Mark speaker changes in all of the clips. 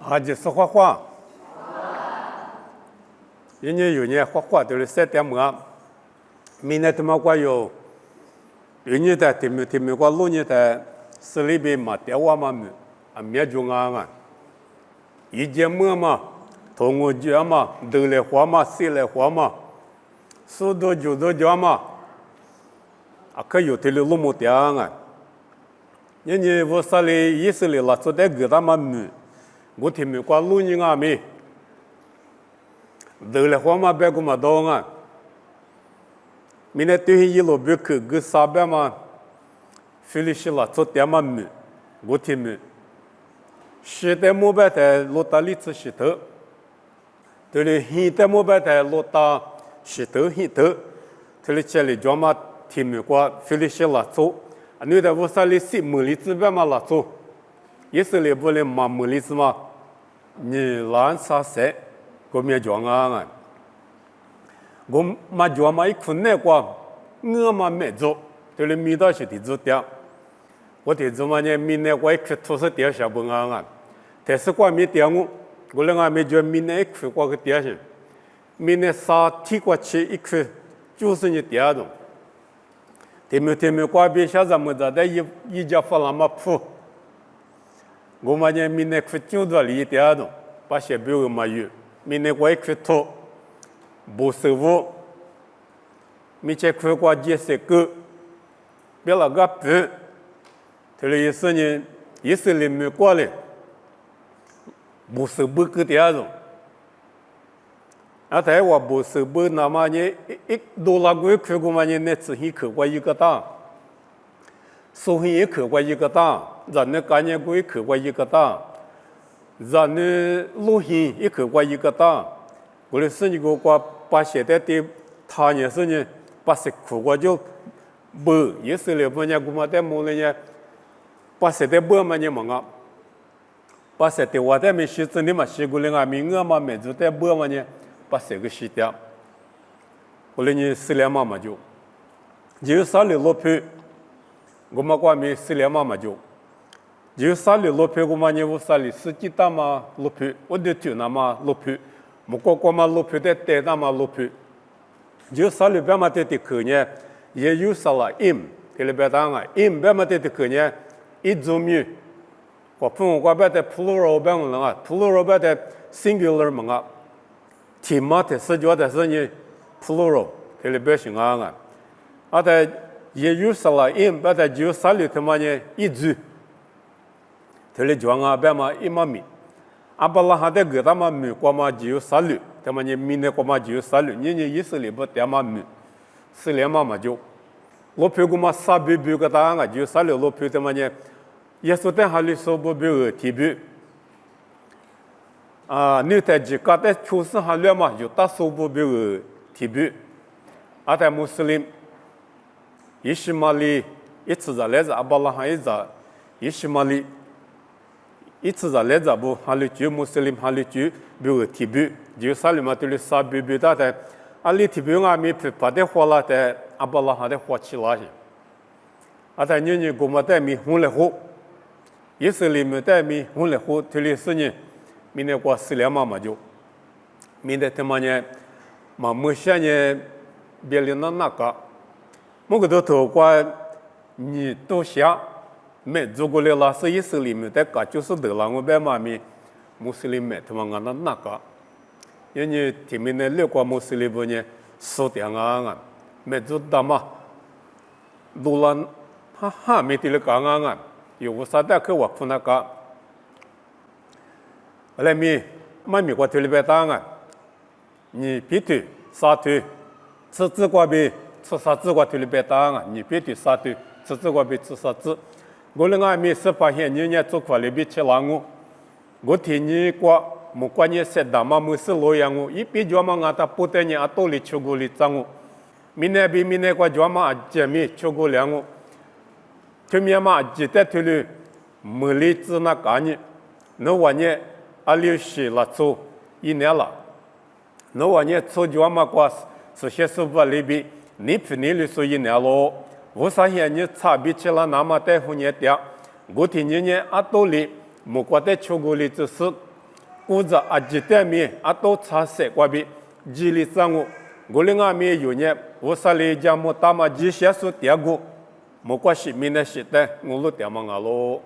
Speaker 1: 还就是画画。人家有人画画就是3点半，明天他妈我有，人家在听没过路人在市里边嘛电话嘛没，啊没就啊，一节么嘛，同我讲嘛，都来画嘛，谁来画嘛，速度就都讲嘛，啊可有的路没电啊，人家我市里意思里拉出来给他们没，我听没过路人啊没。都来画嘛，别个嘛多啊！明天对一路别去，个啥别嘛，菲律宾啦，做点嘛没，我听没。现在没别在落大里子石头，对了，现在没别在落大石头石头，对了，这里专门听没过菲律宾啦做，啊，你在我这里10亩里子别嘛啦做，也是里不里嘛亩里子嘛，你蓝啥色？我没讲啊，我嘛讲嘛一困难过，我嘛没做，对了，米到是的做掉，我的做嘛呢，明年我一去土是掉下不啊，但是我没掉我两个没觉明年一去我个掉下，明年啥提过去一去就是你掉的，天没过别下咱们在一家发那么铺，我嘛呢明年去就多里掉的，把些别个嘛有。明年我一去做，不收入，明天去过节些个，别那个不，他的意思呢，意思里面过来，不收不个点子，啊，台湾不收不那么呢，一多那个去过嘛呢，那次去过一个大，所以去过一个大，咱那概念过去过一个大。咱呢路线一去过一个大，我的生意个把现在的他也是呢，把是去过就不，也是了不呢，我们在某呢，把现在不嘛呢嘛个，把现在我在没学子呢嘛，学过了啊，明我嘛没做在不嘛呢，把这个学掉，我的呢4两嘛就啥了落去，我们过没4两嘛就。就啥里落皮，我们呢，我啥里司机打嘛落皮，我的就那么落皮，木瓜嘛落皮的带那么落皮，就啥里边嘛的去呢，也有啥啦，im， 这里边当啊，im边嘛的去呢，一种米，我分我边的 plural 边嘛啊 ，plural 边的 singular 嘛啊，题嘛的是叫的是呢 plural， 这里边行啊，啊的也有啥啦，im 边的就啥里他妈呢一组。这里讲啊，别嘛一毛米，阿巴拉哈的给他们米，过嘛就有3缕，他们呢明年过嘛就有3缕，人家意思里不点嘛米，4两嘛就，落皮过嘛3笔笔个答案啊，就3缕落皮他们呢，也是在哈里说不比个提笔，啊，你在自家的出生哈里嘛，就打说不比个提笔，阿在穆斯林，伊斯玛里一次在来自阿巴拉哈一在伊斯玛里。一次在来着不，哈里就穆斯林哈里就比如提笔，就啥里嘛对了啥比比大的，阿里提笔啊没把的花了的，阿巴拉哈的花起来些，阿在人我们在米红了火，也是里面在米红了火，对了是呢，明年过4两嘛就，明年他妈呢，嘛目前呢，别人那个，某个都头过你都想。没做过了啦，是意思里面在搞就是得了，我别嘛咪穆斯林没他妈俺那个，因为前面的6个穆斯林不呢说点啊，没做到嘛，路上哈没得了讲啊，有个啥的去我看那个，来咪妈咪过去里边当啊，你别对啥对，吃自个别吃啥自个去里边当啊，你别对啥对，吃自个别吃啥子。我另外没是发现人家做法里边吃烂我听你过，没关你说的嘛，没是老样一边叫嘛俺他不得你啊多里吃过里脏明年过叫嘛见面吃过两对面嘛记得对了，没里子那干呢，那晚年20了做1年了，那晚年做叫嘛过是些是法里边，你平年里说1年了。我发现你差别起了那么大户年掉，我听人家阿多里，莫过在吃过里只是古着阿吉代面阿都查色瓜比吉里桑我，我另外面有呢，我啥里家么大嘛吉些数第二个，没关系，明天是的，我录点嘛阿咯，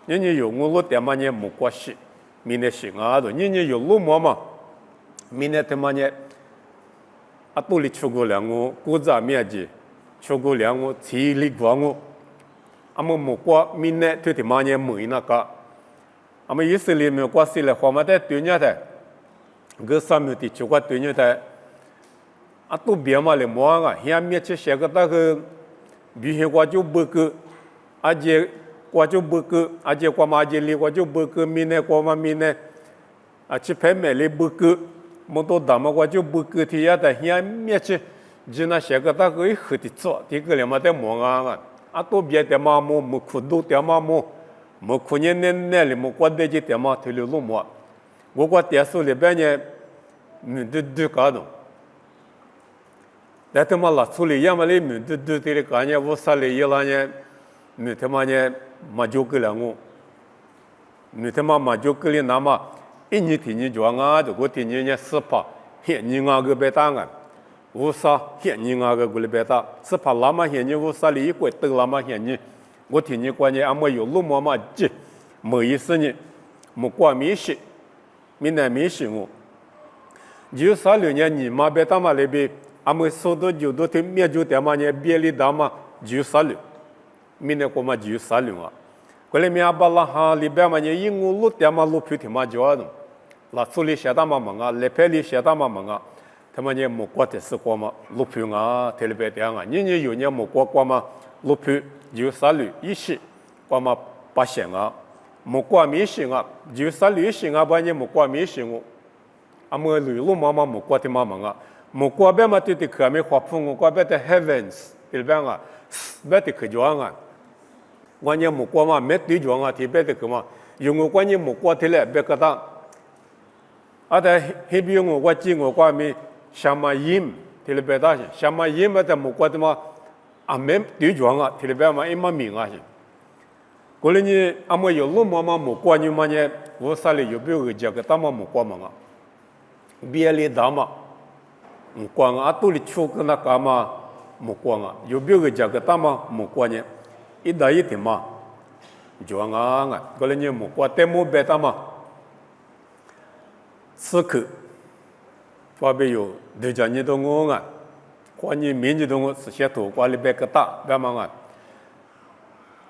Speaker 1: 人家有我录点嘛呢没关系，明天是阿的，人家有录嘛，明天他妈呢，阿都里出过两个古着面积，出过两个体力光我，阿么没关，明天他他妈呢没那个。阿么以色列没关系了，话嘛在对面的，个上面的就关对面的，啊都别嘛了么啊，下面去写个那个，比如我就不个，而且我就不个，而且我嘛这里我就不个，明天我嘛明天，啊去拍美里不个，么多大嘛我就不个的呀的，下面去，只那写个那个一合的做，这个了嘛在么啊，啊都别的嘛么苦都的嘛么。没可能那里没关的这点嘛，退了路么？我关电视里边呢，都搞懂。但他妈拉出来要么里都这里干呢，我啥里伊拉呢？他妈呢，嘛就给了我，他妈嘛就给了那么一年天你做啊，就我天你呢是怕，现你啊个别打啊，我啥现你啊个过来别打，是怕那么现你我啥里一块得那么现你。我听你关键俺们有路么嘛急，没意思呢，没关没事，没难没事我。就3、6年你妈别打嘛那边，俺们说到就到听面就点嘛呢，别里打嘛就3、6，明年过嘛就3、6啊。过来面阿巴拉哈里边嘛呢，因我路点嘛路皮听嘛就啊种，拉出里写打嘛忙啊，来拍里写打嘛忙啊，他们呢没过的是过嘛路皮啊，特别点啊，你有年没过嘛路皮。就3、6一些，我嘛8线啊，没关没线啊，就3、6线啊，半年没关没线我，阿么路妈妈没关的妈妈啊，没关边嘛对的可没画风我关边的 heavens 对边啊，边的可装啊，关键没关嘛没对装啊，特别的可嘛，用我关键没关的嘞别个当，啊在那边我记我关没什么音，特别大些，什么音嘛在没关的嘛。啊，没对装啊，特别嘛，一嘛明啊些。过来呢，阿么有路嘛嘛没关你嘛呢，我啥里有别个家个大嘛没关嘛啊，别里大嘛，没关啊，都里出个那干嘛没关啊，有别个家个大嘛没关呢，一打一天嘛，装啊，过来呢没关，但没别大嘛，此刻，外边有对家你都我啊。关于民族动物是些土瓜里边个大，别忙啊。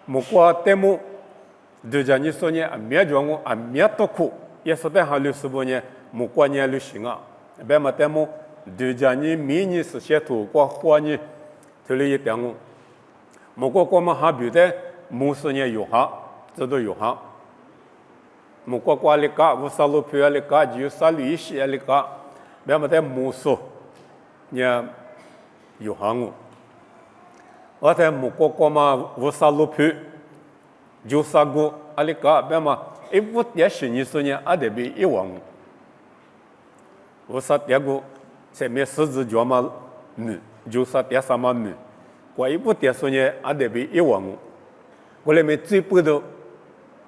Speaker 1: 木瓜得木，对着你说呢，没装我，没多苦，也说得好60多年，木瓜年旅行啊，别嘛得木，对着你民族是些土瓜花呢，这里一点我，木瓜瓜嘛还别的，木是呢有哈，这都有哈。木瓜瓜里嘎，我啥路皮里嘎，就啥绿些里嘎，别嘛得木树，呢。有行我，我在木瓜瓜嘛，我啥路皮，就啥个，阿里个别嘛，一五点10你说呢，阿得比1万，我啥点个，前面10字脚嘛，就啥点啥嘛我一五点说呢，阿得比1万，我那边最不的，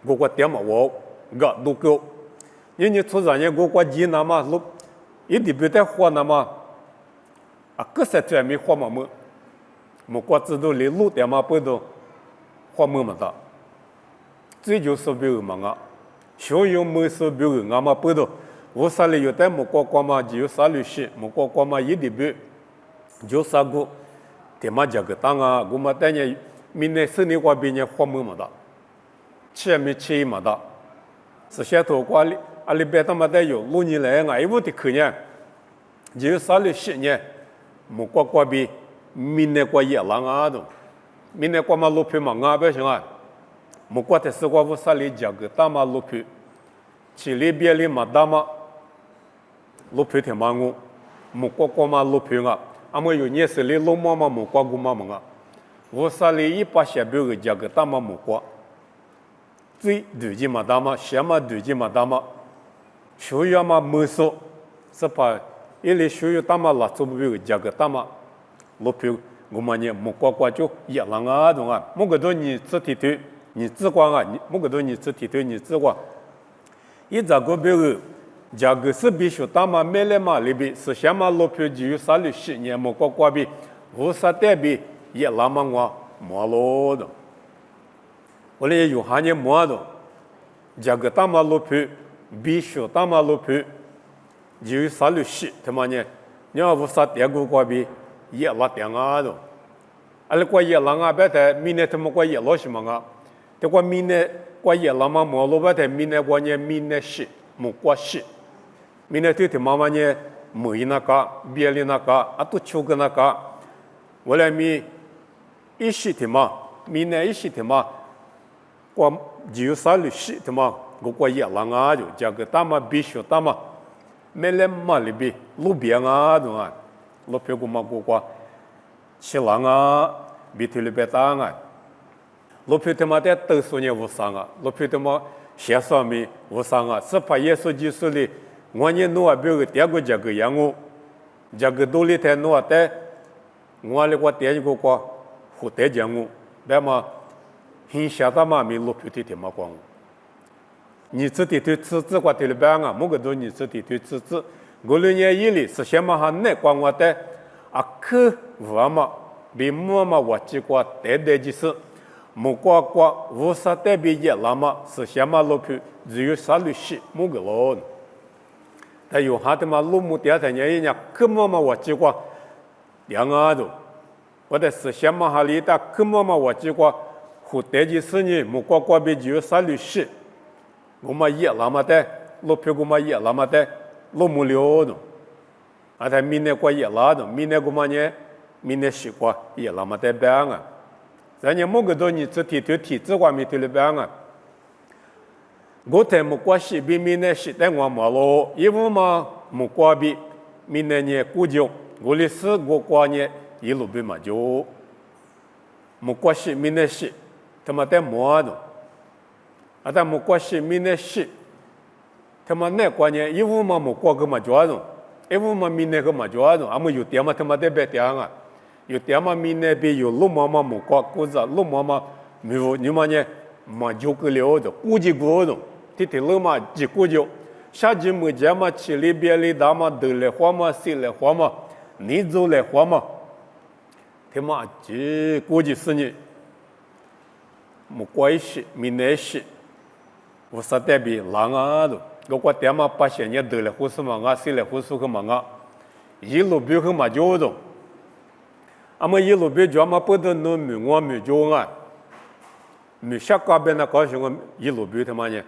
Speaker 1: 我点嘛我，个都够，你出啥呢？我几那嘛路，一点不得花那嘛。啊，各色专门花嘛么，么瓜子都连路点嘛不都花么么的，这就是别个嘛啊，小有么是别个俺嘛不都，我啥里有带么瓜瓜嘛就有啥律师，么瓜瓜嘛一点别，就啥个，点嘛这个当啊，我嘛带你明年生年瓜别人花么么的，吃没吃嘛的，是些头瓜里阿里边他妈带有6年来俺有的可呢，就有啥律师呢？木瓜瓜比明年瓜也浪啊都，明年瓜嘛路皮嘛啊不行啊，木瓜的是瓜不啥里价格大嘛路皮，去里边里嘛大嘛，路皮挺嘛我，木瓜瓜嘛路皮啊，俺们有年是里路嘛嘛木瓜古嘛嘛啊，我啥里100些别个价格大嘛木瓜，最对劲嘛大嘛，什么对劲嘛大嘛，所以嘛没说，是怕。一里需要大嘛拉做不个价格大嘛，路皮我们呢木瓜瓜就也浪啊种啊，木个多你自提头，你自光啊，你木个多你自提头你自光，一这个别个，这个是必须他妈买来嘛里边是先嘛路票只有30年么个挂比，无啥代比也那么我没路的，我嘞有行业没的，这个他妈路票必须他妈路票只有30，他妈呢，你要无啥代个挂比也拉点啊的，阿拉挂也拉啊别的，明年他们挂也老什么啊，这挂明年挂也拉嘛没路别的，明年挂呢明年是没挂是。明年对他妈妈呢，没那个，别的那个，啊都求个那个，我来米一时的嘛，明年一时的嘛，我只有30的嘛，我也让啊就这个他妈必须他妈，没来嘛里边路边啊对吧？路边个嘛个，吃浪啊，比头里边当啊，路边他妈在都说呢无伤啊，路边他妈写上面无伤啊，是怕耶稣基督里。我呢努啊，别个第二个这个样我，这个道理太努啊，但我嘞我第一个个不得讲我，那么很晓得嘛，没路票的嘛光，你自己对自己个对了办啊，某个都你自己对自己，我2年以里是先嘛哈那光我的啊可我嘛，比我嘛我这个对的就是，某个无啥代表也那么是先嘛路票只有30某个咯。但有哈的嘛，路目第二天人家可么嘛我结果两个都，我的是先嘛哈里的可么嘛我结果，后代的事呢，木瓜瓜边只有30，我嘛也那么的，路票我嘛也那么的，路目了的，啊他明年过也拉的，明年我嘛呢，明年西瓜也那么的办啊，人家某个多你这体制外面对了办啊。我在木瓜西比明年是在我马路，因为嘛木瓜比明年呢估计我的是我瓜呢一路比嘛就木瓜西明年是他妈在么的，啊但木瓜西明年是他妈那瓜呢因为嘛木瓜个嘛抓着，因为嘛明年个嘛抓着，啊么有点嘛他妈在别点啊，有点嘛明年比有路嘛木瓜估着路嘛没有你嘛呢嘛就个了的估计过的。提了嘛，几个就，下季末节嘛，吃里边里大嘛，得来花嘛，谁来花嘛，你走来花嘛，他妈几个就是你，没关系，没关系，我啥代表狼啊都，我过点嘛把些年得来胡说嘛啊，谁来胡说个嘛啊，一路别个嘛就的，啊么一路别叫嘛不得弄没我没叫啊，没下个边那高兴我一路别他妈呢。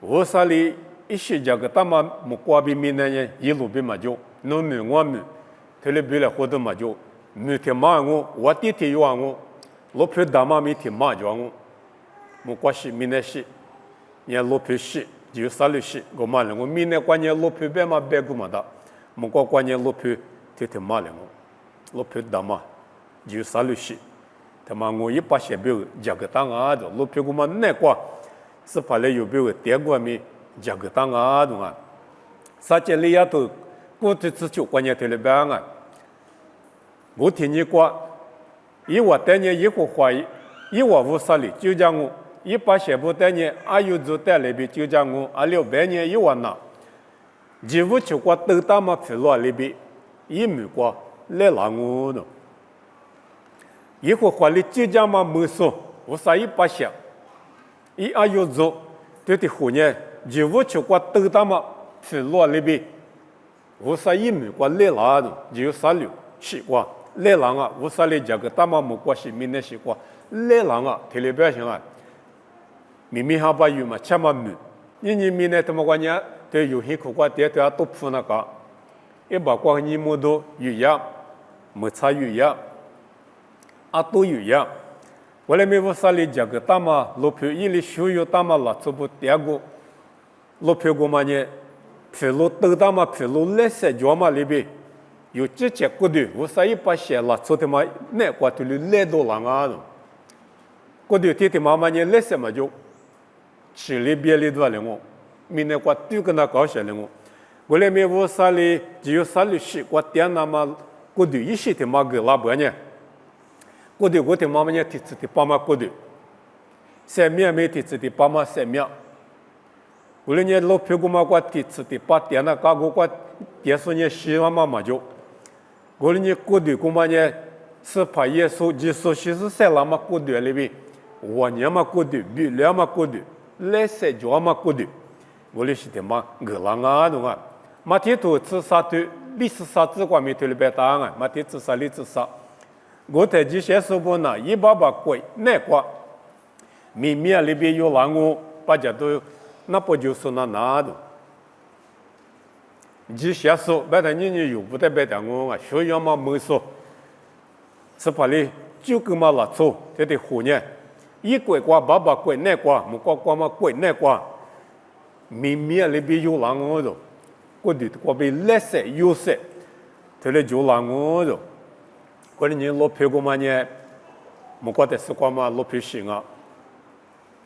Speaker 1: 我啥里一些这个他妈木瓜比明年呢一路比嘛就，农民我们，他里比来活动嘛就，没天马我弟弟有我，路票大嘛没天马就我，木瓜是明年是，人路票是就30，我嘛了我明年关键路票别嘛别个嘛的，木瓜关键路票天马了我，路票大嘛就30，他妈我100些标这个当啊的路票我嘛那个。是怕来有别个点过没这个当啊懂啊？啥子里也都过去只就关键对了办啊。我听你讲，一我带你一个话，一我无啥哩，就讲我100些不带你，阿有就带那边就讲我200年一万呐。几乎就过都大嘛皮落那边，一没过来拿我的。一个话哩就讲嘛没说，我啥100些。一阿有做，对的后年，几乎就过都大嘛，是落那边，无啥一没过来拿的，只有36西瓜，来拿啊，无啥哩这个大嘛没关系，明年西瓜，来拿啊，体里边行啊，明明还把有嘛，吃嘛没，你明年他妈关键对有些苦瓜点对啊都铺那个，一把瓜你么都有样，没差有样，啊都有样。我来没有啥哩这个大嘛，路票一里需要大嘛了，这不第二个路票个嘛呢？皮路都大嘛，皮路来些脚嘛里边有直接过的，我啥100些了，这他妈那瓜头里来到啷个的？过的天天妈妈呢来些嘛就吃里边里多了我，明年瓜丢跟他搞些了我，我来没有啥哩，只有30瓜点那么过的一些他妈个拉不呢？过的我的妈妈呢，提子的爸妈过的，3秒没提子的爸妈3秒，我们呢老皮古嘛，我第次第八点呢，搞我电视呢希望嘛就，我们呢过对古嘛呢，是怕耶稣是在那么过对里边，我年嘛过对，比两嘛过对，来塞就嘛过对，我们是的嘛，个啷啊懂啊？马天图自杀对历史上只管没对了白答案，马天自杀历史上，我在这些时候呢，188贵那个，明面里边有让我大家都那不就是那的，这些时候白的你有不得白的我啊，学校嘛没说，是把你就给嘛拉走，这得后年，一贵瓜888贵那瓜，木瓜嘛贵那瓜，明面里边有让我的。过去过被来塞有塞，他来就让我了。过去人老皮过嘛呢，没觉得是光嘛老皮行啊。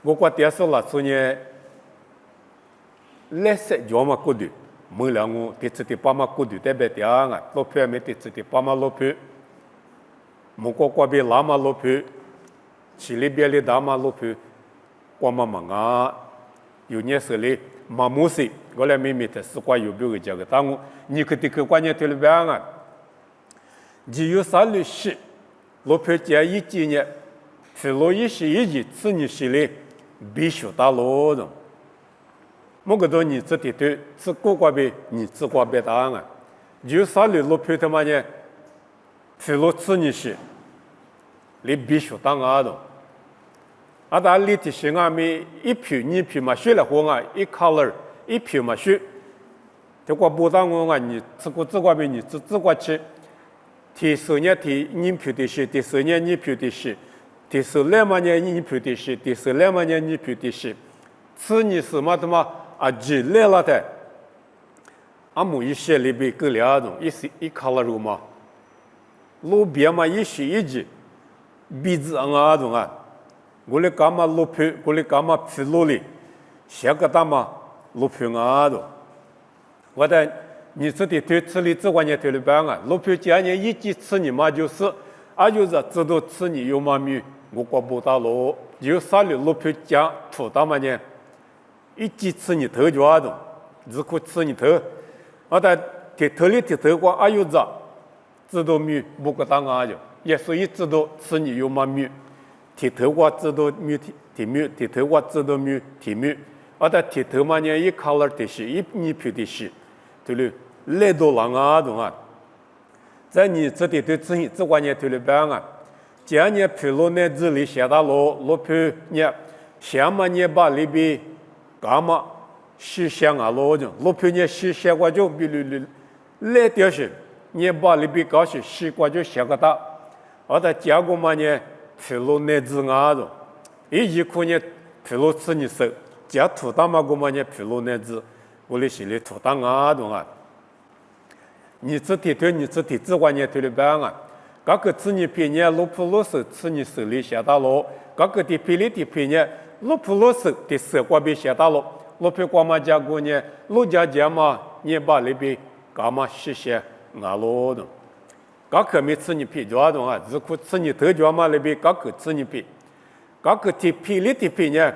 Speaker 1: 我觉得是那时呢，来塞就嘛过去，没让我第次第八嘛过去代表点啊，老皮还没第次第八嘛老皮，没觉被拉嘛老皮，去里边的大嘛老皮，光嘛忙啊，有年时里。马木西，我来明明的是关有别个这个，但我你可得去关键对了边啊，只有啥律师，老婆家一几年，是老一些一几次你系列必须打老的，某个多你这的对是过关呗，你只关别答案啊，有啥律老婆他妈呢，是老次你是，你必须打啊的。啊，但立体性啊，咪一票二票嘛，选了货啊，一 color 一票嘛选，结果不当我啊，你自个呗，你自个去，第10年第2票的是，第10年2票的是，第12嘛年1票的是，第12嘛年2票的是，次年是嘛的嘛啊，几来了的，啊，某一些里边够两种，一 color 嘛，路边嘛一些一级，鼻子啊种啊。我来干嘛路皮，我来干嘛皮路里，下个大嘛路皮啊的，我的你这里对这里只管你对了办啊，路皮今年一几次你嘛就是，啊就是知道次你有嘛米，我管不到路，有啥了路皮讲土大嘛呢，一几次你头就啊的，只可次你头，我的铁头里铁头瓜啊有着，知道米不个当啊就，也所以知道次你有嘛米。铁头我知道米铁米，铁头我知道米铁米，而且铁头嘛呢一 color 的是，一2票的是，对了，来到浪啊懂啊，在你这里对自己这关键对了办啊，今年皮路呢这里下大路皮呢，下嘛呢把里边干嘛西乡啊路种，路皮呢西乡我就比如来掉些，你把里边搞些西瓜就下个大，而且结果嘛呢。皮路内子啊的，一可呢皮路吃你手，加土大嘛个嘛呢皮路内子，我的心里土大啊的啊。你这铁对你这铁只管你对了办啊，各个吃你皮呢路普路手吃你手里下大路，各个的皮里的皮呢路普路手的手瓜边下大路，路皮瓜嘛加过呢路家嘛你把里边干嘛谢谢啊路的。各个没吃你皮抓的啊，只可吃你头抓嘛那边各个吃你皮，各个的皮里的皮呢，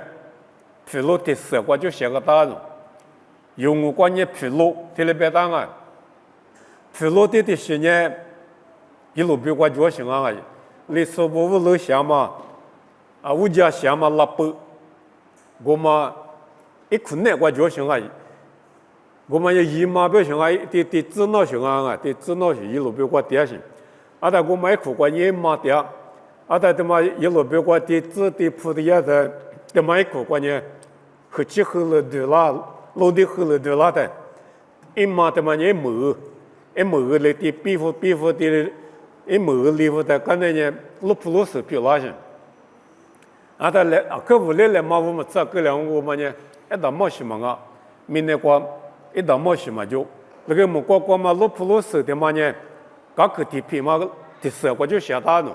Speaker 1: 皮路的色瓜就写个大的，用我关键皮路的那边当啊，皮路的是呢，一路比我就行啊，你说我楼下嘛，啊我家下嘛拉布，我嘛一困难我就行啊。我们要一马表行啊，的指导行啊，的指导是一路别过点行，啊，但我们苦过一马点，啊，但他妈一路别过的指的铺的也在，他妈苦过呢，和气候了对啦，路的后了对啦的，一马他妈一毛来的皮肤的，一毛里头的，刚才呢路普路是比拉行，啊，但来啊，客户来嘛，我们这个两我们呢，一到毛什么啊，明年过。一到毛什么就那个木瓜瓜嘛，路普路手的嘛呢，各个地皮嘛的色瓜就下大弄。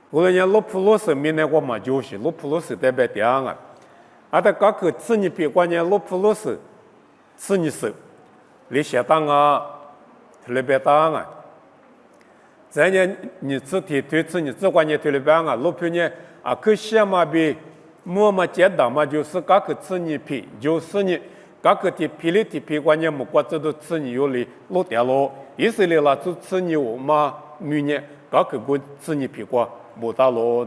Speaker 1: 我人家路普路手明年我嘛就是路普路手代表点啊，啊，但各个吃你皮关键路普路手吃你手，你下大啊，特别大啊。咱呢，你吃铁推吃你只关键特别大啊，路皮呢啊可西嘛比么么简单嘛，就是各个子女皮，就是你各个的皮里的皮关键木瓜子都子女有里落掉咯，以色列啦就子女我嘛明年各个个子女皮瓜没大咯，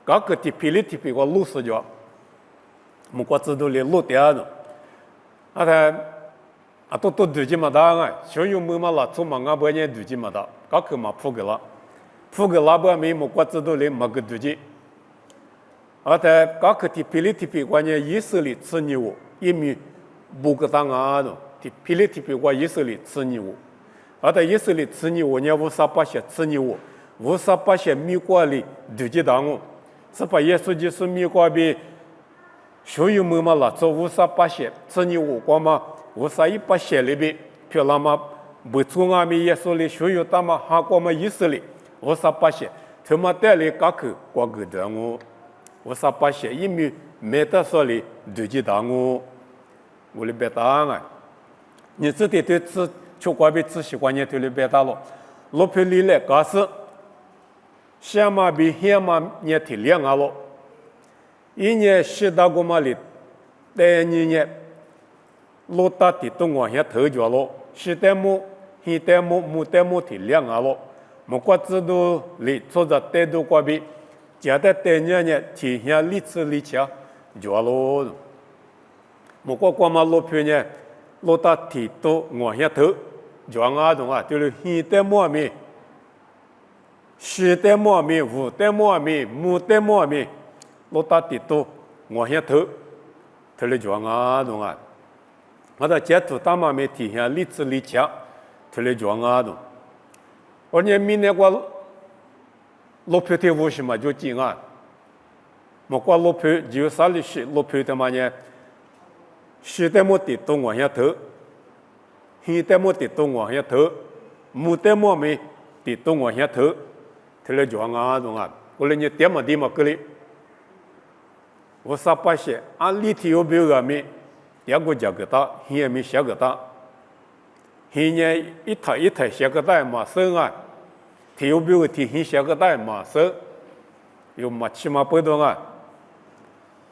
Speaker 1: 各个的皮里的皮瓜落死掉，木瓜子都里落掉了，啊他。啊，都对劲嘛大啊！所有木嘛拉出嘛，俺不念对劲嘛大，搞去嘛铺个啦，铺个拉不没木瓜子都来没个对劲。而在搞去的霹雳的皮关键以色列吃你我，一米不个当啊的，的霹雳的皮关以色列吃你我，而在以色列吃你我，你无啥把些吃你我，无啥把些米瓜里对劲当我，是把耶稣就是米瓜比所有木嘛拉出无啥把些吃你我光嘛。我啥一把写里边，譬如那么不从俺们耶稣里学有他们韩国嘛以色列，我啥把写，他们带来各个国个的我啥把写，因为没得说里对接到我里别答案，你这点对吃吃瓜比吃习惯也对里别答了，罗皮里来搞事，先嘛比先嘛也体谅啊了，一年十大个嘛里，第二年。落大地都往下投着了，西代木、西代木、木代木体两下了，木瓜子都里做着带都瓜比，加在第二年体下历次历强着了，木瓜瓜嘛落皮呢，落大地都往下投，着啊种啊，就是西代木米、西代木米、五代木米、木代木米，落大地都往下投，投了着啊种啊。我在接触他们没体现历次历强，特别重要的。而且明年我落皮的无什么就进啊，莫过落皮就啥里是落皮的嘛呢？西代木的都往下投，西代木的都往下投，木代木没的都往下投，特别重要的啊！我来你点么地么个哩？我啥把些按立体有标个没？第二个价格大，现没下个大。现在一台一台下个大嘛收啊，体有比个体现下个大嘛收，有嘛起码不多啊。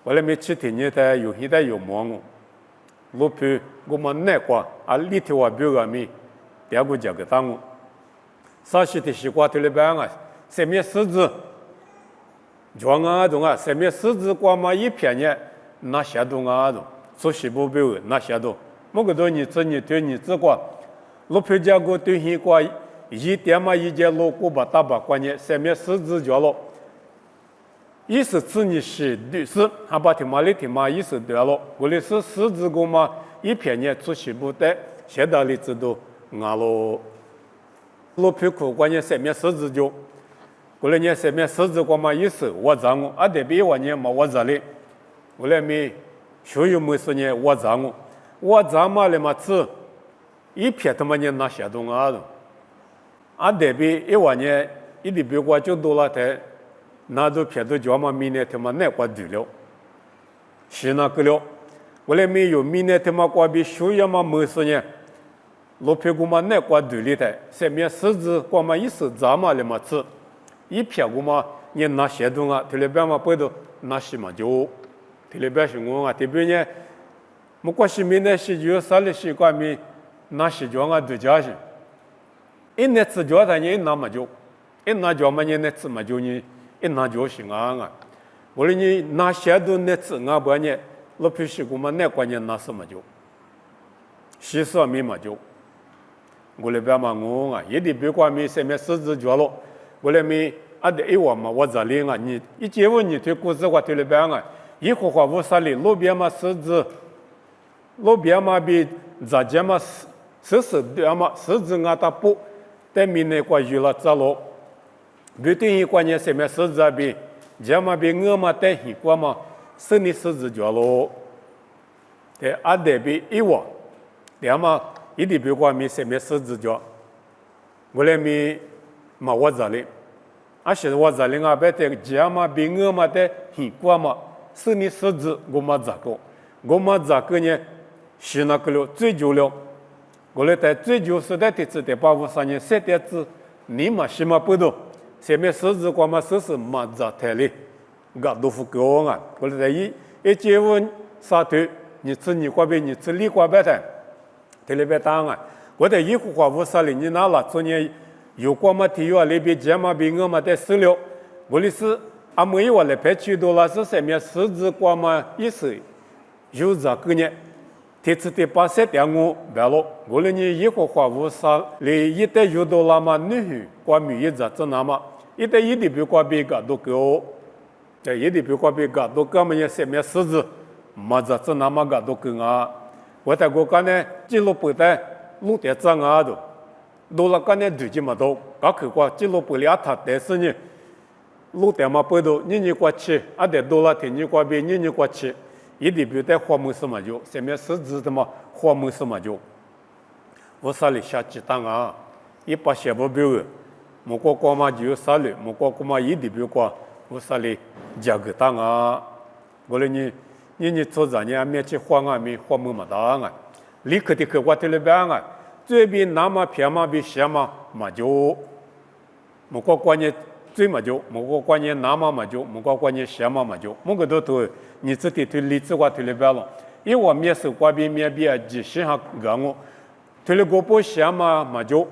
Speaker 1: 我来没去体验的有现在有忙哦，路皮我们难过啊，立体话比个没，第二个价格大哦。啥时的西瓜头里边啊，上面柿子，装啊种啊，上面柿子瓜嘛一片呢，那下东啊种。做西部标那些都，某个多日子你对日子过，路皮家个对西瓜一点嘛一节路过把大把关键上面柿子着了，意思指你是律师，还把天马里天马意思对了，我的是柿子个嘛一片呢做西部的，现在里子都拿了，路皮裤关键上面柿子就，我来年上面柿子个嘛意思我让我，啊得比我年嘛我让哩，我来没。所有没事呢，我让嘛了嘛吃，一片他妈呢拿下东啊的，啊那边一万年一里边我就多了台，那都片都叫嘛明年他妈那瓜对了，是那个了，我来没有明年他妈瓜比所有嘛没事呢，老屁股嘛那瓜对里台，上面柿子瓜嘛一时让嘛了嘛吃，一片股嘛你拿下东啊，这里边嘛不都拿西嘛就。特别是我啊，特别呢，不管是没那些就啥的习惯没，那些叫啊对家是，一那次叫他你拿嘛就，一拿叫嘛你那次嘛就你一拿就行啊，我说你拿些都那次啊不然老皮西古嘛那关键拿什么就，西说没嘛就，我那边嘛我啊，一点别管没上面柿子叫了，我那没啊的一碗嘛我这里啊，你一结婚你对故事话对那边啊。一会儿我啥哩？路边嘛柿子，路边嘛比咱家嘛是对嘛柿子俺大不，但明年过去了咋了？不等于过年上面柿子啊比，家嘛比我嘛带西瓜嘛，是你柿子叫了，对啊那边一碗，对嘛一点别过没上面柿子叫，我来没嘛我这里，啊是我这里俺别带家嘛比我嘛带西瓜嘛。是你柿子，我嘛咋个呢？是那个了，追究了。我来在追究时代的子的83年3点子，你嘛是嘛不懂？前面柿子我嘛是嘛咋太哩？噶都不够啊！过来一结婚啥头，你吃你瓜呗，你吃李瓜呗的，这里边当啊！我在一户话屋啥哩，你拿了昨年有瓜嘛体育啊那边节嘛比我嘛在死了，我的是阿没话来拍去多了是上面十字瓜嘛意思，有这个呢。这次的把些点我白了，我了你一户话屋啥哩，一代有多了嘛女瓜米一直那么，一代一的比瓜比个都够。这一的比瓜比个都根本也上面十字，没这那么个都够啊！我在国家呢，记录不得录的账啊都，都了个呢对起嘛都，搞去过记录不了他，但是呢，录的嘛不多，你过去，啊得多了天你瓜比你过去，一的比在花木什么就，上面十字的嘛花木什么就，我啥里下鸡蛋啊，一把写不标的，莫过过嘛就有啥里，莫过过嘛一的比过。我啥哩价格当啊？我来你做啥呢？面去花啊，面花木嘛当啊！立刻的去我这里边啊，最比那么偏嘛比小嘛嘛就，莫过关键最嘛就，莫过关键那么嘛就，莫过关键小嘛就，莫个都你自己对例子我这里边了，因为我面手瓜边面边几十下个我，这里个不小嘛就，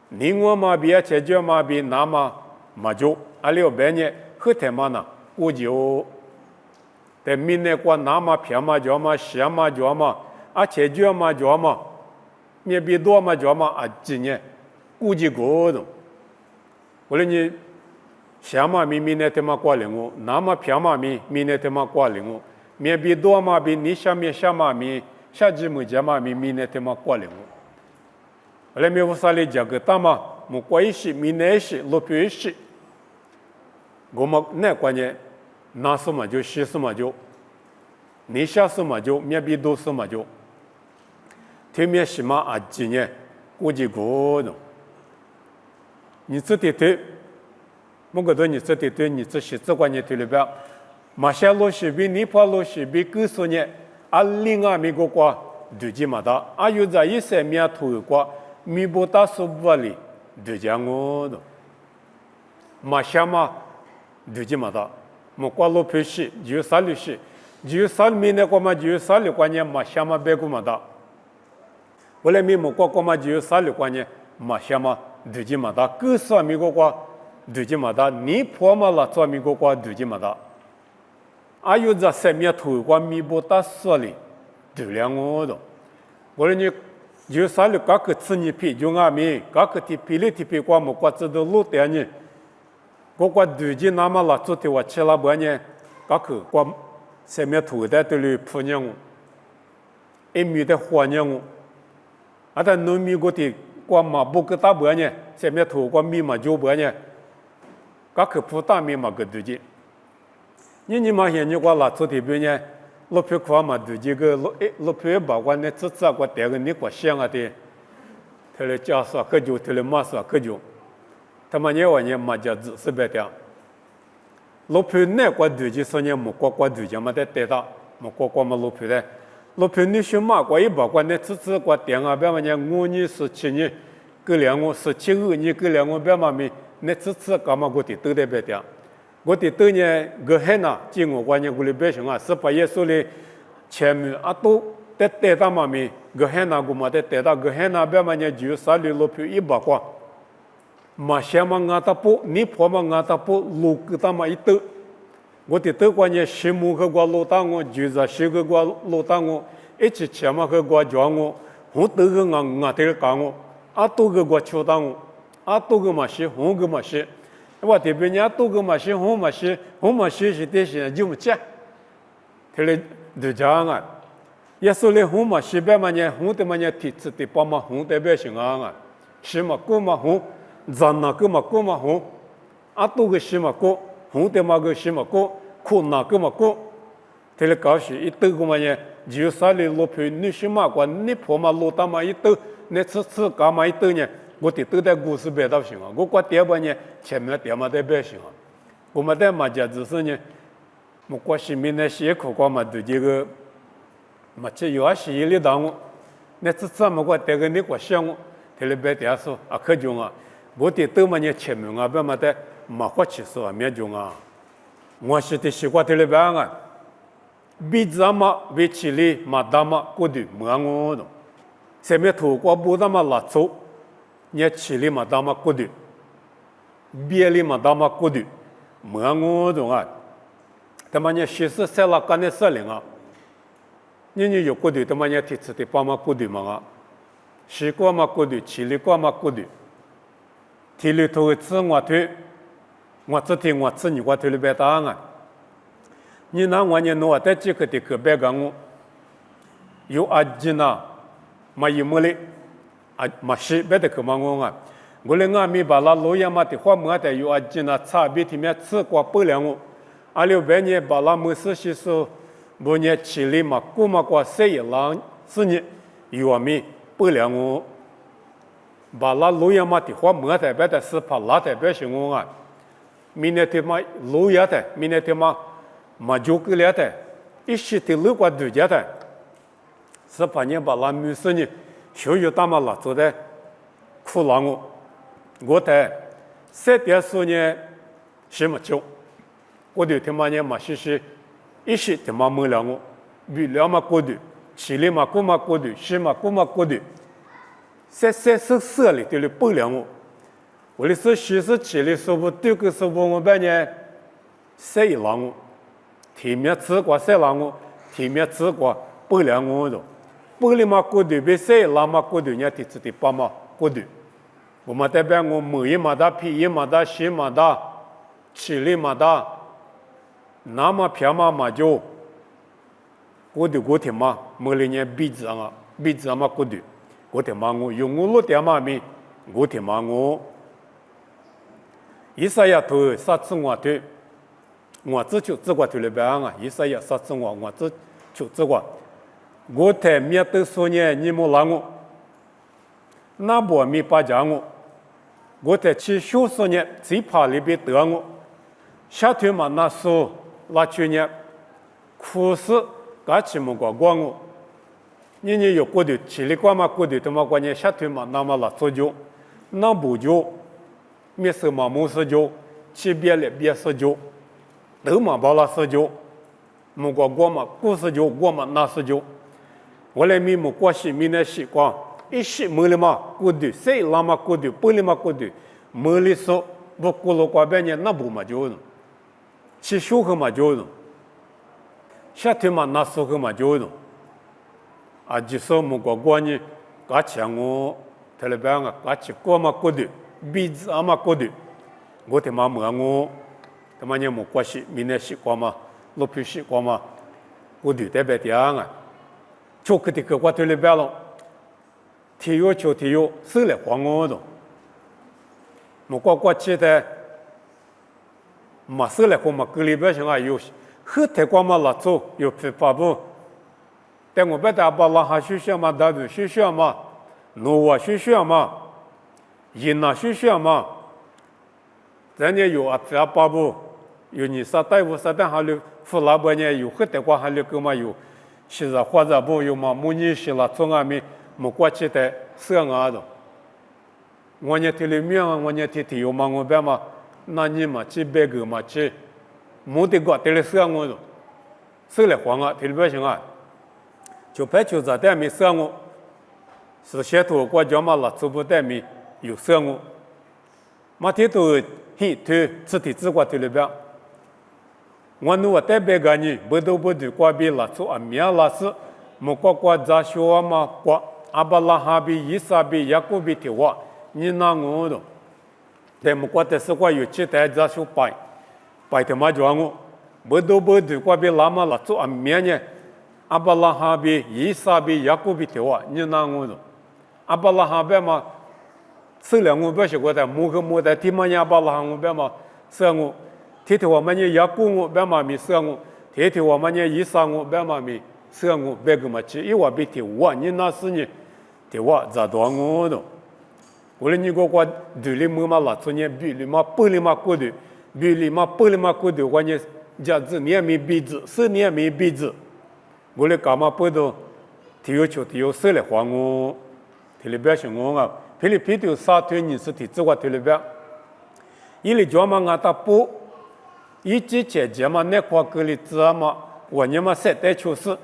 Speaker 1: 另外嘛比解决嘛比那么嘛就，阿里有半年。后台嘛呢，我就在闽南话那么偏嘛叫嘛，小嘛叫嘛，啊解决嘛叫嘛，面比多嘛叫嘛啊，今年估计过的。我说你小嘛闽南他妈挂零我，那么偏嘛闽南他妈挂零我，面比多嘛比你下面小嘛闽下几么叫嘛闽南他妈挂零我。后来没有啥哩价格大嘛，我挂一些闽南一些，路边一些。我们那关键拿什么就写什么就，你写什么就面比多什么就，前面什么啊几年估计过的，你这里对，我觉得你这里对你这些这关键对里边，马来罗西比尼泊罗西比各所呢，啊另外美国国对几嘛的，啊有在一些面土国米不大苏不里对讲我的，马来嘛。对起嘛的，莫挂路표시，就啥律师，就啥民那个嘛，就啥律观念嘛，下嘛别个嘛的。后来民莫挂个嘛，就啥律观念嘛，下嘛对起嘛的，各啥民个挂对起嘛的，你破嘛了做民个挂对起嘛的。啊有这上面头挂民不大说哩，对了我的。我说你就啥律各个吃你皮，就俺们各个提皮里提皮挂莫挂这都路点呢。我挂对起那么了，昨天我吃了半年，各个挂上面头的都里铺娘我，一米的花娘我，啊但农民个的挂马不个大半年，上面头挂米嘛就半年，各个铺大米嘛个对起，你嘛现你挂了昨天半年，老皮块嘛对起个老皮把关的只挂带个你挂香啊的，他来加啥可就，他来马啥可就。他们年年嘛叫子是白的，老皮那挂对起说年莫挂对起嘛在带到，莫挂嘛老皮的，老皮你选嘛挂一把挂那只挂点啊，别嘛年5年17年，个两我17个你个两我别嘛咪那只干嘛我的都在白的，我的都呢个海呐，今我关键我的百姓啊，18耶稣的前面啊都在带到嘛咪个海呐，我嘛在带到个海呐，别嘛年就啥里老皮一把挂。马下嘛俺他不，你婆嘛俺他不，路个他嘛一兜，我的兜关键西木和我路当我，就是西个我路当我，一起前嘛和我叫我，红兜个俺这个讲我，啊多个我求当我，啊多个嘛西，红个嘛西，我这边人多个嘛西，红嘛西，红嘛西是这些就不接，他来就这样啊，也说了红嘛西边嘛呢，红的嘛呢提出的把嘛红的百姓啊，西嘛过嘛红。咱那个嘛过嘛红，啊多个西嘛过，红的嘛个西嘛过，苦那个嘛过，这里搞是一兜个嘛呢，就啥里路皮你西嘛过，你婆嘛路大嘛一兜，你吃干嘛一兜呢？我的都在股市摆到行啊，我挂第二年前面点嘛在摆行啊，我们在嘛家只是呢，我挂西面那些苦瓜嘛对这个，嘛这有啊是一里当我，那吃嘛挂这个你挂香我，这里摆点说啊可穷啊。我的都嘛呢前面啊，别嘛的马花起说啊，面中啊。我是的习惯的边啊，比咱们为起里嘛，咱们过的没我的，下面土瓜不咱们拉走，你起里嘛，咱们过的，别里嘛，咱们过的没我的啊，他妈你其实塞了干的事情啊，你有过的，他妈你提出的爸妈过的嘛啊，西瓜嘛过的，起里瓜嘛过的，提里头吃我推。我只听我自己我推了别答案，你拿我呢弄在这个的可别讲我，有阿吉呐，嘛有么嘞，啊嘛是别的可嘛我啊，我嘞俺咪把那老爷嘛的话么的有阿吉呐，差别里面吃过不了我，阿六别呢把那么事些说，不呢起里嘛过嘛过谁也让是呢，有阿咪不了我，把那老爷嘛的话么的别的是怕拉的别是我啊。明天他妈路亚的，明天他妈就个了的，一些的路过度假的，是把你把那女生呢，学有大嘛了做的苦劳我的3点数呢，什么叫？我对他妈呢嘛是一些他妈没了我，比了嘛过的，起里嘛过嘛过的，什么过嘛过的，344里头的不了我。我的是其实起来说不对个说不我半年谁让我体面吃过谁让我体面吃过不了我的不里嘛过的被谁让嘛过的人家提出的爸妈过的我们代表我每一嘛的皮一嘛的西嘛的起来嘛的那么偏嘛就过的过天嘛每里年鼻子啊嘛过的过天嘛我用我路点嘛咪过天嘛我以赛亚头杀死我头，我只求这个头里边啊，以赛亚杀死我只求这个，我台面对说呢，你莫拉我，那不没把讲我台去修说呢，最怕里边得我，下头嘛那说那去呢，苦事干起么个光我，你有过的，起里光嘛过的，他妈关键下头嘛那么拉做就，那不就。没事嘛，没事就去别了别事就，都嘛把那事就，没过过嘛过事就过嘛那事就，我来没么关系没那习惯，一些没了嘛过的，谁拉嘛过的，不了嘛过的，没了说不过了过半年那不嘛就，去修和嘛就，夏天嘛那时候嘛就，啊就是没过过呢，搞钱我，特别办啊，搞起过嘛过的。鼻子阿妈过的，我他妈没我，他妈也没关系，明天习惯嘛，老皮习惯嘛，我对代表这样啊，就个的个我对里边了，体育就体育，手来还我的，我过去的，没手来还嘛，个里边上啊有，后台光嘛拉走有批发布，但我别打把拉下学校嘛，打不学校嘛，挪我学校嘛。人呐需要嘛？人家有啊，只巴布有你啥大夫啥的，还有富老板呢，有很多话还有个嘛有，其实或者不有嘛，母女是啦，从外面没过去的生啊的。我呢听里面啊，我呢听有嘛，我别嘛，那你嘛去别个嘛去，没得个听里生我的，生来黄啊，听里边行啊，就白就在带没生我，是先头国家嘛了，做不带没。有生活，马天都很推自体自挂推里边，我努代表个你，不都不对挂边了，做阿米亚拉斯，莫挂扎修阿嘛挂阿巴拉哈比伊萨比雅古比提瓦，你那我的，但莫挂的是挂有期待扎修摆他妈叫我，不都不对挂边拉嘛了，做阿米亚呢，阿巴拉哈比伊萨比雅古比提瓦，你那我的，阿巴拉哈比嘛。生了我不是我的，没的，天嘛也把拉我别嘛生我，天天我们也也顾我别嘛没生我，天天我们也一生我别嘛没生我别个嘛去，一话别提我，你那是你，提我咋多我的，我嘞你个我对里么嘛拉出呢，比里嘛不里嘛过的，比里嘛不里嘛过的，我呢家子你也没鼻子，10年没鼻子，我嘞干嘛不都，提有球提有手来还我，提里别是我啊。菲律宾沙滩你是体制化体里边，伊里专门俺打布，一直姐姐嘛，那块格里子嘛，我你嘛晒带秋实，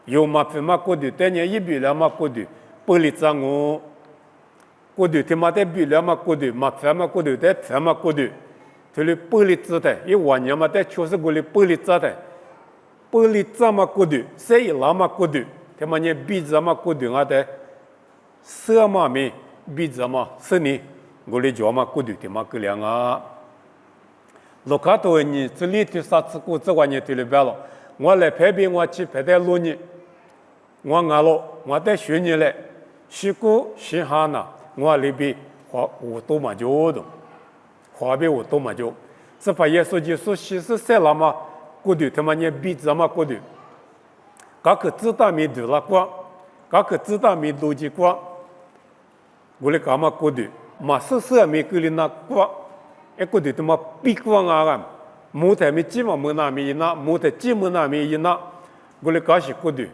Speaker 1: 有嘛非嘛过的，但你一比了嘛过的，不里子我过的他妈的比了嘛过的，嘛非嘛过的，但非嘛过的，这里不里子的，一我你嘛带秋实过里不里子的，不里子嘛过的，晒一拉嘛过的，他妈你比子嘛过的啊的，色嘛没比子嘛是你，我里叫嘛过的，他妈个两啊。洛卡多你这里头啥子过这个你对了白了，我来排比我去排在路呢，我俺了，我在学你嘞，学过学哈呢，我里边花我多嘛就的，花边我多嘛就，这把耶稣就说其实塞了嘛，过的他妈你比怎么过的，噶可知道没得了过，噶可知道没逻辑过，我来干嘛过的，马是没给你那过。一个的他妈逼光啊！木头没几毛木那没那，木头几毛那没那，我来搞些个的，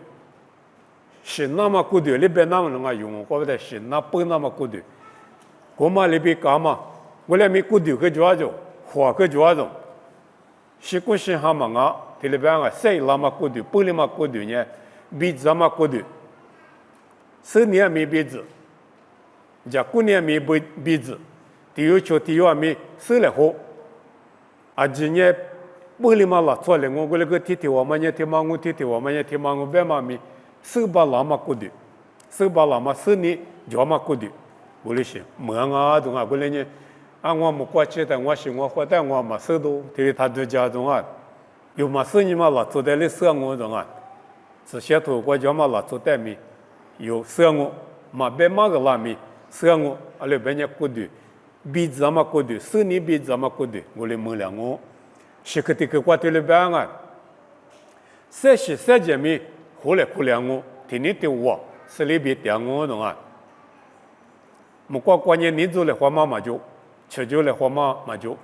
Speaker 1: 是那么个的，里边那么能啊用，我不得是那不那么个的，我嘛里边搞嘛，我来没个的去抓住，花去抓住，是个是哈嘛啊，这里边啊谁那么个的，不里么个的呢？鼻子嘛个的，10年没鼻子，加9年没鼻子。第二球第二米死了后，啊，今年不里嘛拉错了，我那个天天我们也天忙我天天我们也天忙我别嘛米手把拉嘛过的，手把拉嘛10年脚嘛过的，我里是忙啊，种啊，我里呢，啊，我们过去的我是我活的我嘛手都，对他都家种啊，有嘛10年嘛拉错的里生我种啊，是些头我叫嘛拉错的米，有生我嘛别嘛个拉米生我，啊，里边也过的。比怎么过的，10年比怎么过的，我来问了我，是个这个过对了办啊，3姐妹后来过了我，天天对我，是里边点我懂啊，我过年你做了花妈妈就，吃酒了花妈妈就，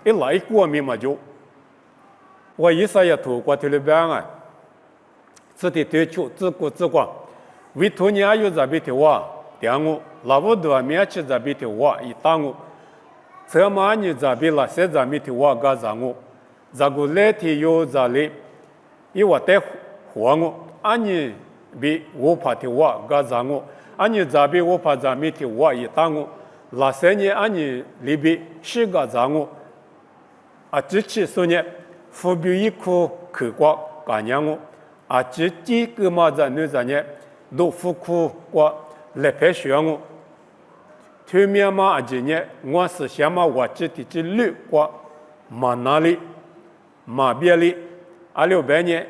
Speaker 1: 一来过年嘛就，我一啥也头过对了办啊，自己对求自顾自管，为托你还有这边的话。点我，那我都没去这边的话，一打我，这么你这边那些这边的话干啥我？这个来天有这里，因为带活我，俺你比我怕的话干啥我？俺你这边我怕这边的话一打我，那些年俺你里边是干啥我？啊，这期说呢，付别一颗口瓜干娘我，啊，这几个嘛在那这呢，都付苦瓜。来拍学我，对面嘛啊今年我是想嘛我这的这路过马那里马边里，2600年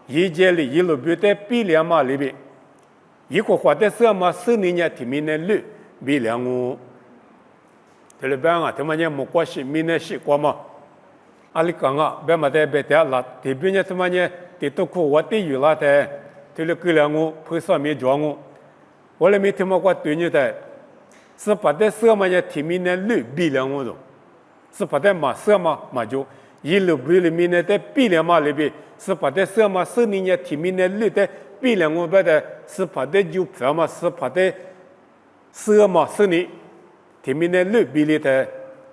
Speaker 1: 一节里一路边在比两马里边，一个花的是嘛10年提名的路比两我，这里边啊他们也没关系，明年是过嘛，阿里讲啊，别嘛在别的啦，这边呢他们呢，这都可我的有啦的，这里给两我配上没装我。我来没听过对你的，是把这什么也提名的路比了我种，是把这马什么嘛就一路比里面的比了嘛里边，是把这什么10年也提名的路的比了我把的，是把这就什么是把这什么10年提名的路比里的，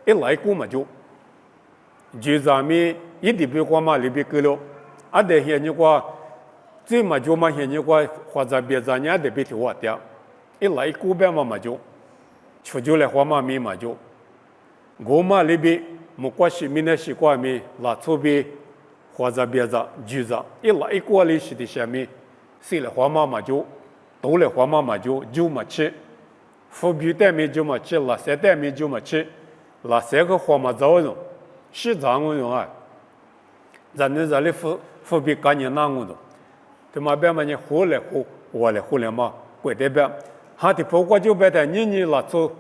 Speaker 1: 一来过嘛就咱们一地比过嘛里边去了，啊的现你过，最嘛就嘛现你过或者别咱家的比头话掉。一来过边嘛就，出就来花嘛咪嘛就，我嘛里边没关系，明天是过咪拉出边或者别着就着，一来过里是的下面，谁来花嘛就，都来花嘛就嘛吃，付别的咪就嘛吃，拉三的咪就嘛吃，拉三个花嘛早用，是这样用啊，咱那这里付别干你那我的，他妈边嘛你活来活，我来活来嘛，贵的边。哈的不过就别的你拉出，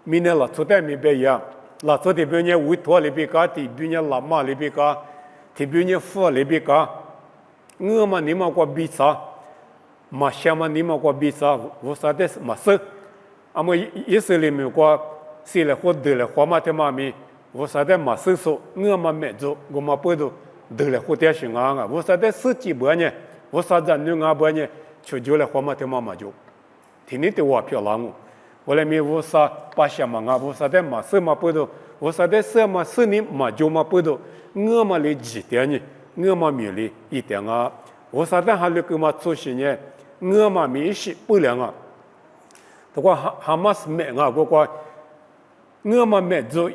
Speaker 1: 明年拉出的没别样，拉出的别人委托里边干，的别人拉马里边干，的别人付里边干，我嘛你嘛过比啥，马下嘛你嘛过比啥，我啥的嘛是，啊么意思里面过，谁来活得了活嘛的嘛咪，我啥的嘛是说，我嘛没做，我嘛不做，得了活的是啊，我啥的实际不呢，我啥子女啊不呢，就就来活嘛的嘛就。天天对我漂亮我来没我啥把下嘛啊，我啥的嘛什么不多，我啥的什么10年嘛就嘛不多，我们的几点呢？我们米里一点啊，我啥的还那个嘛出息呢？我们米是不良啊，不过还嘛是没啊，不过我们没做，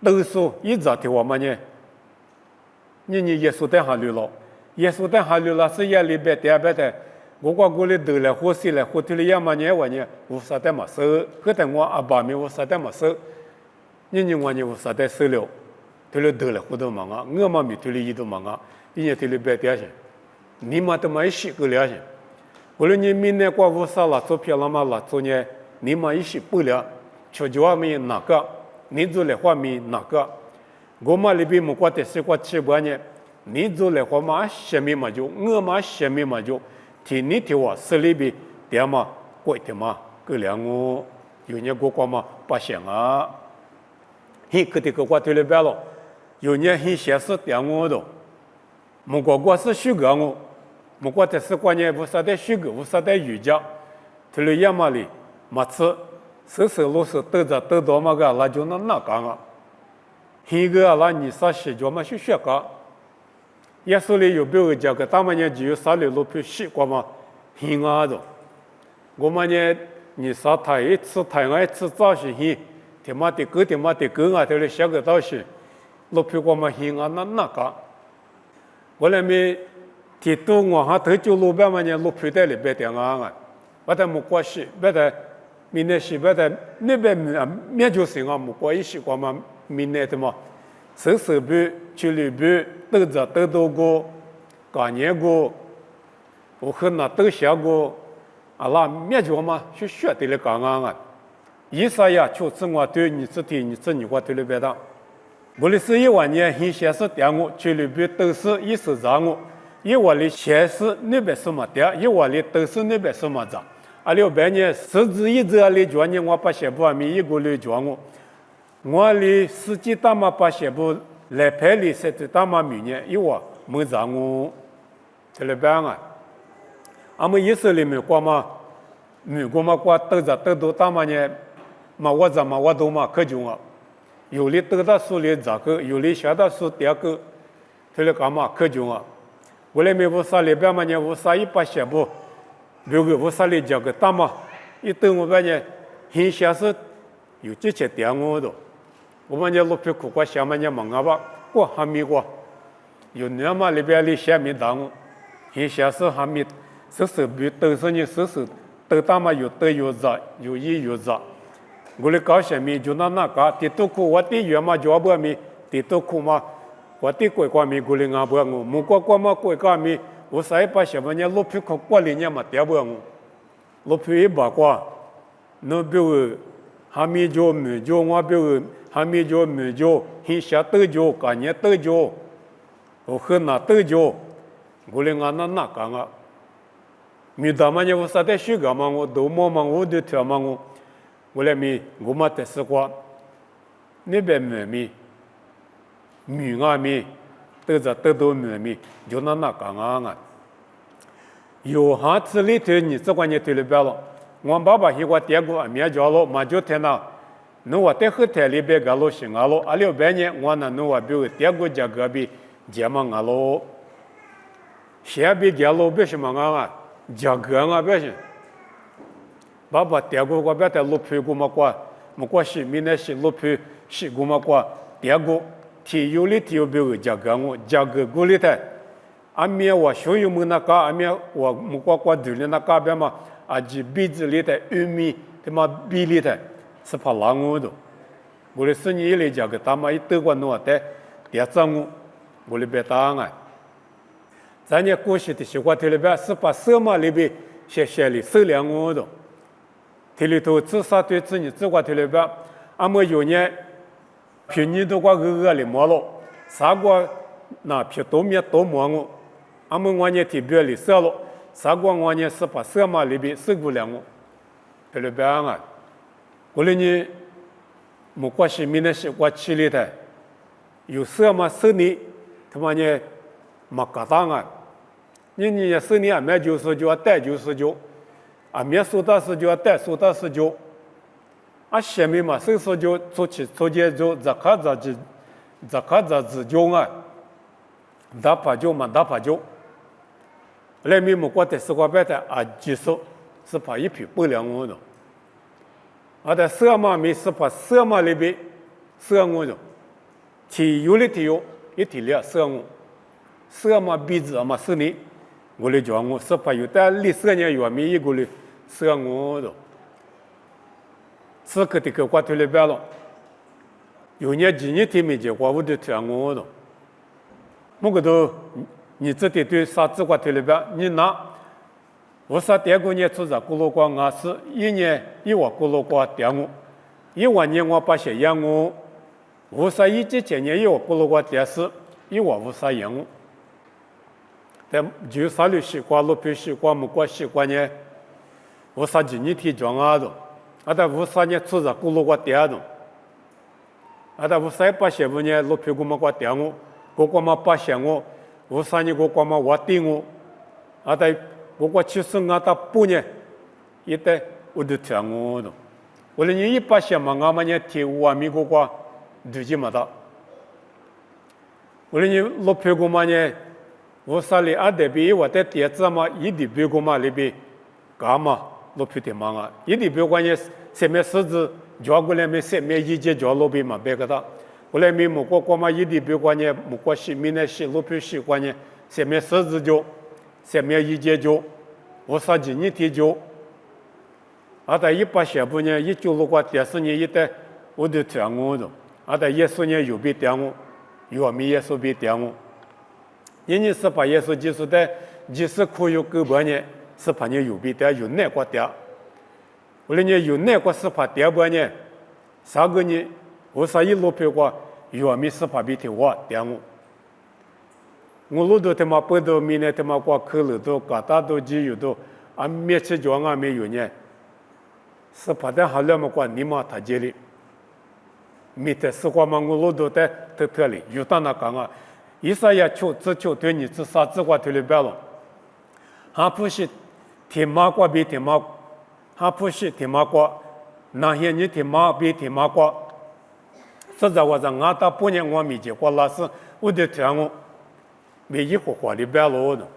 Speaker 1: 都说一直的我们呢，你耶稣的还流了，耶稣的还流了是也里边点边的。我过里头来呼吸来呼吸了也么年我呢，无啥的么事，可等我阿爸咪无啥的么事，你我呢无啥的事了，头里头来呼都忙啊，我嘛咪头里一都忙啊，一年头里别点些，你嘛都没洗个了些，我了你明年过无啥了，做漂亮嘛了，做呢你嘛一洗不了，求求咪哪个，你做来话咪哪个，我嘛里边木过的是过吃不呢，你做来话嘛什么嘛就，我嘛什么嘛就。ทีนี้ที่ว่าสลีบีเดี๋ยวมากวยเดี๋ยวมาก็เลี้ยงอยู่เนี่ยกูก็มาปะเสียงฮิคือที่กูว่าที่เลยแบบ咯อยู่เนี่ยฮิเสียสุดเดี๋ยวดูมึงก็是虚个มึงก็แต่是关键不是在虚个不是在瑜伽ที่เลยยามา里มา吃是路是得着得到嘛个那就那讲ฮิ个那你啥事就嘛去学个耶稣里有别个讲个，他们呢只有啥里路去习惯嘛，很啊的。我们呢，你啥太一次早些很，他妈的狗啊，他来写个东西，路去过嘛很啊那个。我来没提到我哈头就路边嘛呢，路去在里边点啊，我在没关系，别的明年是别的那边面就是啊，没关系过嘛，明年的嘛。手部、去里部都着都多过，过年过，我和那都下过，拉面就嘛去学的了讲啊，意思呀，就是我对你这天你这你我对了别的，我的是一万年很现实点我，去里部都是一时让我，一万里现实那边什么点，一万里都是那边什么涨，600年十之一折里讲呢，我把些不米一个里讲我。我里实际大嘛把些部来拍里实际大嘛明年，因为没让我这里边啊，俺们意思里面过嘛，美国嘛过都着都多大嘛呢，嘛我怎么我都嘛可重啊，有里得到数里咋个，有里下到数第二个，这里干嘛可重啊？我里面无啥里边嘛呢，无啥一把些部，别个无啥里讲个大嘛，一等我边呢，很像是有这些点我的。我们家路皮苦瓜下面家忙啊吧，过还没过，有那么里边里下面当，现在是还没，是比都是你是都他妈有得有热，有一有热，我的搞下面就那个，地都苦我的原嘛就不咪，地都苦嘛，我的贵瓜咪我的阿不我，木瓜嘛贵瓜咪，我啥把下面家路皮苦瓜里面嘛掉不我，路皮一把瓜，那比如还没就没就我比如。还没就没就，很下得就，干年得就，我和那得就，我连俺那讲啊，没得嘛呢，我啥的学个嘛，我都么嘛，我都跳嘛我来没，我嘛得是过，那边没啊没，得着得到没，就那讲啊，有哈子里头你这关你对了别了，我爸爸喜欢点过面叫了，嘛就天呐。侬话在后台里边个路行啊路，600年我那侬话比如第二个家隔壁结嘛啊路，下边个路别什么啊，家隔啊别是，爸爸第二个我别在路皮过嘛过，么过是明年是路皮是过嘛过，第二个体有里体有比如家隔我家隔过里头，阿面我所有么那个阿面我么过对里那个边嘛，阿只鼻子里头玉米他妈鼻里头。是怕拉我的，我的生意来讲个，他妈一德国弄的，第二张我的别答案。咱家过去的习惯，这里边是把什么里边写里收量我的，这里头至少对自己这块这里边，俺们有年平年都过里毛了，啥个那皮多面多毛我，俺们往年提别里收了，啥个往年是把什么里边收过量我，这里边啊。我来呢，没关系，明天是我去里头，有什么生意，他妈呢，没搞当啊。你生意啊，买就是就要带就是就，啊，没收到是就要带收到是就，啊，下面嘛，收就出去出去就这看着就， za ka za zi jo nga da pa jo ma da pa jo le mi mo kwa te se kwa be ta a ji so se pa yi pi bu liang wo do a da se ma mi se pa se ma le bi se ngo do ti yu le ti yo yi ti le se ngo se ma bi zi ma se ni go le jo ngo se pa yu ta li se nya yu mi yi go le se ngo do se ke ti ke kwa te le ba lo有年几年天没结果，我就听我的。我个都你这点对啥子话推了边？你拿我啥第二个年出在咕噜瓜俺是一年一万咕噜瓜点我，1万年我把些养我，我啥一几千年一万咕噜瓜点是1万5啥养我。但就啥律习惯、路边习惯、木瓜习惯呢？我啥几年天装啊的，啊但5啥年出在咕噜瓜点的。啊，但我3、8、5年老屁股嘛挂点我，我挂嘛8线我，5、3年我挂嘛挖顶我，啊，但我挂70啊到8年，一代我都听我的，我连你100线嘛，俺们呢听5万米我挂2级嘛的，我连你老屁股嘛呢，5、3里啊得比我在电子嘛1的屁股嘛里边，干嘛老屁的嘛啊，1的屁股呢前面狮子。叫过来没事，没意见叫老板嘛，别个的。后来没木瓜瓜嘛，一地别关呢，木瓜西、闽南西、老皮西关呢，前面狮子叫，前面意见叫，我啥几年天叫，啊，在180呢，19路瓜电视呢一代，我都听我的，啊，在10年又别点我，又没也说别点我，年18也说就是在20可有9半年，18年又别点，又难过点。我来年有那个18第二半年，3个年我啥一路票过，有没18比的我点我路都他妈不到明年他妈过去了都搞大都只有都，啊没吃着啊没有呢，18的好了么过你妈他这里，没得是过嘛我路都在特里，有到那讲啊，一啥也只求对你只啥子过推了白了，还不是天马过比天马。他不是天马瓜，那些你天马比天马瓜，实在我在俺大半年我没见过那是，我就听我，没一会花里白了的，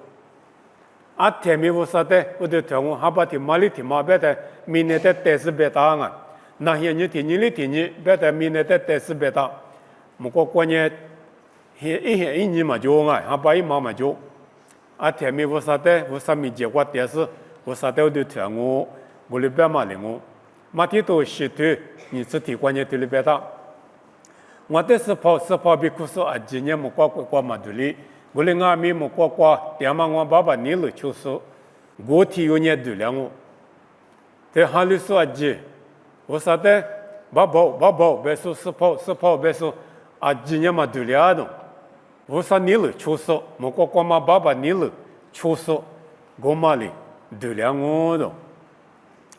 Speaker 1: 啊天没有啥的，我就听我，还把天马里天马白的，明年的电视白打啊，那些你天你的天你白的，明年的电视白打，不过过年一年嘛就啊，还把一毛嘛就，啊天没有啥的，我啥没见过电视，我啥的我就听我。我里边嘛领我，马蹄都是对，你自己关键对里边的。我的是跑比库说啊，今年么挂嘛对哩，我哩俺们么挂，点嘛我爸爸你了就是，我提有年对了我，在哈里说啊姐，我说的爸爸，别说是跑，别说啊今年嘛对了的，我说你了就是，么挂嘛爸爸你了就是，我嘛哩对了我的。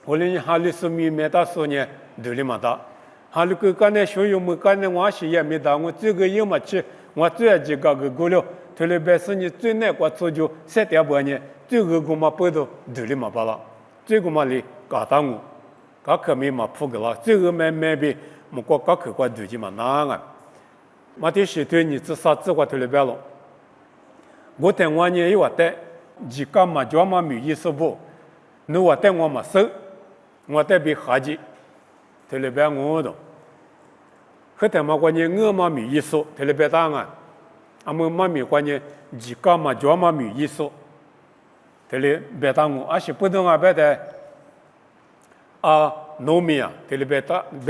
Speaker 1: 我连哈里是没打说呢，对哩嘛打，哈里个干呢学有没干呢，我是也没打，我这个也没去，我最爱几个过了，对哩白是你最难过做就3、2半年，这个我嘛不都对哩嘛罢了，这个嘛哩搞到我，搞可没嘛铺个了，这个没比么搞可过对的嘛难啊，嘛的是对你至少这个对哩白了，我等我呢有我的，几个嘛叫嘛没意思不，你我等我嘛收。我代表哈吉，特别白我的，和他们关键我嘛没意思，特别白答案，俺们嘛没关键几个嘛叫嘛没意思，特别白答我，而且不同啊白的啊农民啊，特别白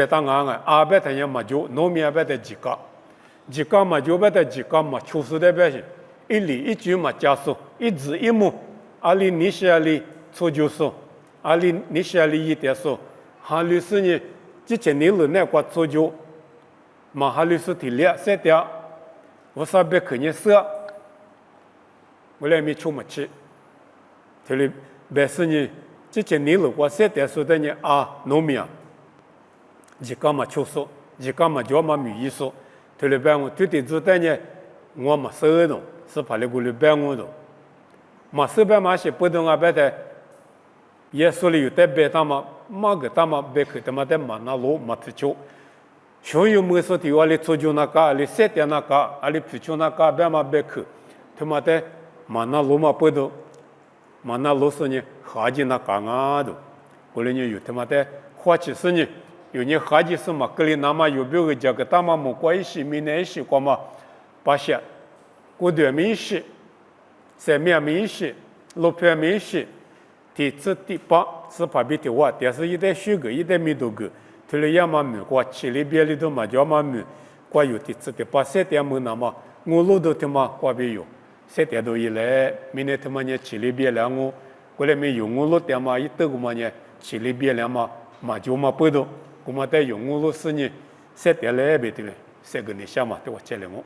Speaker 1: 答案啊白的也嘛叫农民啊白的几个嘛叫白的几个嘛就是的白些，一里一句嘛加速，一字一目，阿里你写里错就是。阿里你写里一点说，哈律师呢，之前你了那个做就，嘛哈律师提了3点，我啥别肯定是，我来没出没去，这里白是呢，之前你了过3点说的呢啊农民啊，一个嘛就说，一个嘛叫嘛没意思，这里白我对的子的呢，我嘛收的，是把那个里白我的，嘛收白嘛是不同啊白的。耶稣里有在白他嘛，马个他嘛白去他妈在马那路马提球，所有没说的话哩做就那个，哩设定那个，啊哩皮就那个，别嘛别去，他妈的，嘛那罗嘛不都，嘛那罗说呢，哈吉那个啊都，过来呢有他妈的花起是呢，有呢哈吉是嘛，格里那么有别个家个大嘛么关系，没那些过嘛，把些，过段没些，三面没些，六片没些，第七第八是旁边的话，但是一代修个，一代没多个。他们要么米过七里边里头嘛，要么米过有的吃的，把三点么那么，我路头他妈过边有，三点多以来，明年他妈呢七里边两我，过来没用我路点嘛，一到个嘛呢七里边两嘛，嘛就嘛不多，我嘛在用我路是呢，三点来别的嘞，三个你想嘛，对我接来我。